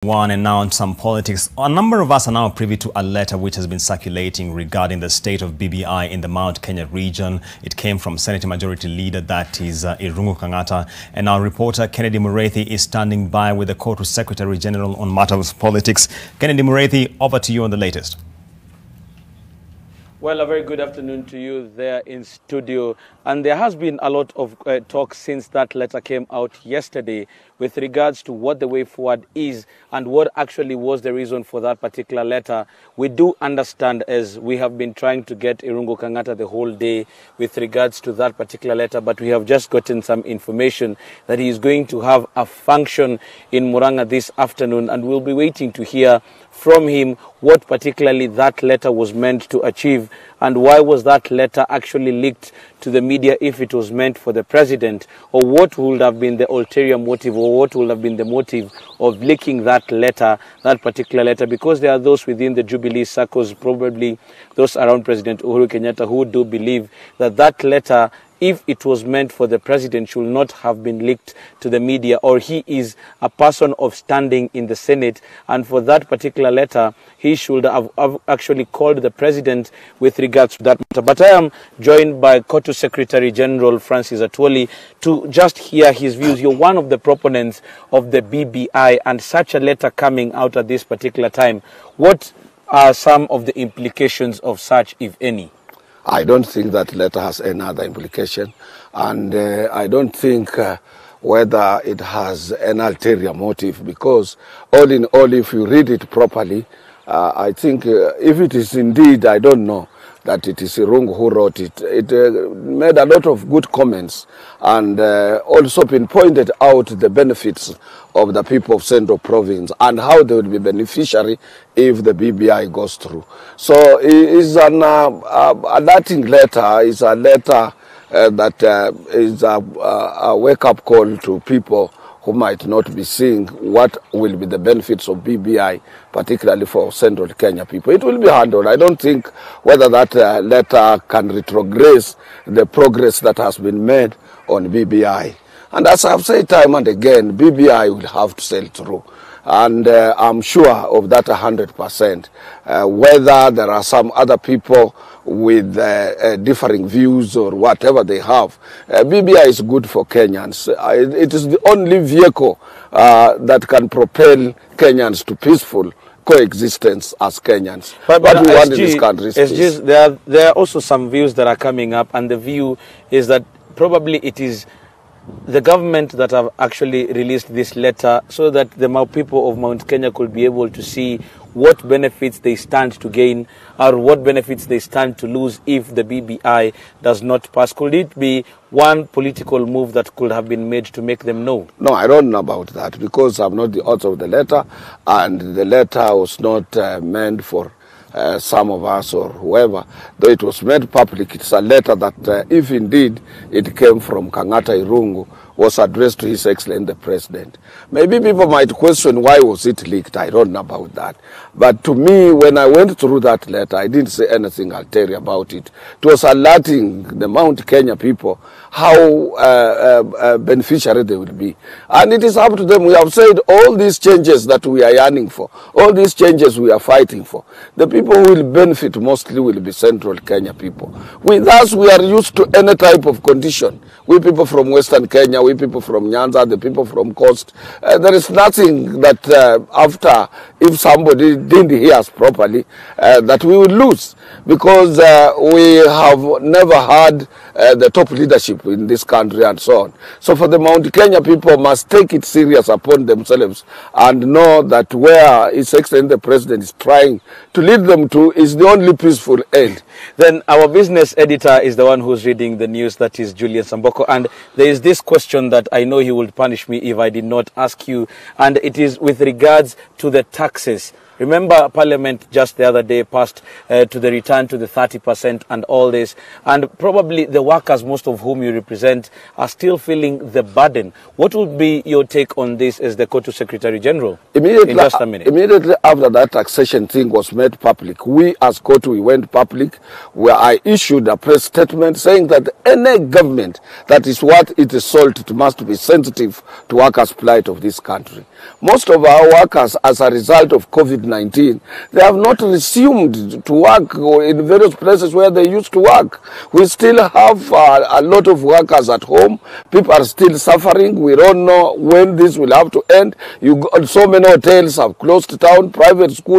One and now on some politics. A number of us are now privy to a letter which has been circulating regarding the state of BBI in the Mount Kenya region. It came from Senate Majority Leader, that is Uhuru Kangata, and our reporter Kennedy Mureithi is standing by with the Court Secretary General on matters of politics. Kennedy Mureithi, over to you on the latest. Well, a very good afternoon to you there in studio. And there has been a lot of talk since that letter came out yesterday with regards to what the way forward is and what actually was the reason for that particular letter. We do understand, as we have been trying to get Irungu Kangata the whole day with regards to that particular letter, but we have just gotten some information that he is going to have a function in Muranga this afternoon, and we'll be waiting to hear from him what particularly that letter was meant to achieve and why was that letter actually leaked to the media if it was meant for the president, or what would have been the ulterior motive, or what would have been the motive of leaking that letter, that particular letter, because there are those within the Jubilee circles, probably those around President Uhuru Kenyatta, who do believe that that letter, if it was meant for the president, should not have been leaked to the media, or he is a person of standing in the Senate, and for that particular letter, he should have actually called the president with regards to that matter. But I am joined by Court Secretary General Francis Atwoli to just hear his views. You're one of the proponents of the BBI, and such a letter coming out at this particular time. What are some of the implications of such, if any? I don't think that letter has any other implication, and I don't think whether it has an ulterior motive, because all in all, if you read it properly, I think if it is indeed, I don't know, that it is Irungu who wrote it. It made a lot of good comments, and also pinpointed out the benefits of the people of Central Province and how they will be beneficiary if the BBI goes through. So it's an alerting letter. It's a letter that is a wake-up call to people who might not be seeing what will be the benefits of BBI, particularly for Central Kenya people. It will be handled. I don't think whether that letter can retrogress the progress that has been made on BBI. And as I've said time and again, BBI will have to sail through. And I'm sure of that 100%. Whether there are some other people with differing views or whatever they have, BBI is good for Kenyans. It is the only vehicle that can propel Kenyans to peaceful coexistence as Kenyans. But what we want in this country is peace. There are also some views that are coming up, and the view is that probably it is the government that have actually released this letter so that the people of Mount Kenya could be able to see what benefits they stand to gain or what benefits they stand to lose if the BBI does not pass. Could it be one political move that could have been made to make them know? No, I don't know about that, because I'm not the author of the letter, and the letter was not meant for some of us or whoever, though it was made public. It's a letter that, if indeed it came from Kangata Irungu, was addressed to His Excellency the President. Maybe people might question why was it leaked. I don't know about that. But to me, when I went through that letter, I didn't say anything ulterior about it. It was alerting the Mount Kenya people how beneficiary they will be. And it is up to them. We have said all these changes that we are yearning for, all these changes we are fighting for, the people who will benefit mostly will be Central Kenya people. With us, we are used to any type of condition. We people from Western Kenya, we people from Nyanza, the people from Coast. There is nothing that after, if somebody didn't hear us properly, that we will lose. Because we have never had the top leadership in this country and so on. So for the Mount Kenya people must take it serious upon themselves and know that where His Excellency the President is trying to lead them to is the only peaceful end. Then our business editor is the one who's reading the news, that is Julian Samboko, and there is this question that I know he will punish me if I did not ask you, and it is with regards to the taxes. Remember, Parliament just the other day passed to the return to the 30% and all this. And probably the workers, most of whom you represent, are still feeling the burden. What would be your take on this as the Kotu Secretary General? Immediately, in just a minute. Immediately after that taxation thing was made public, we as Kotu, we went public, where I issued a press statement saying that any government that is what it is sold, it must be sensitive to workers' plight of this country. Most of our workers, as a result of COVID-19, they have not resumed to work in various places where they used to work. We still have a lot of workers at home. People are still suffering. We don't know when this will have to end. So many hotels have closed down, private schools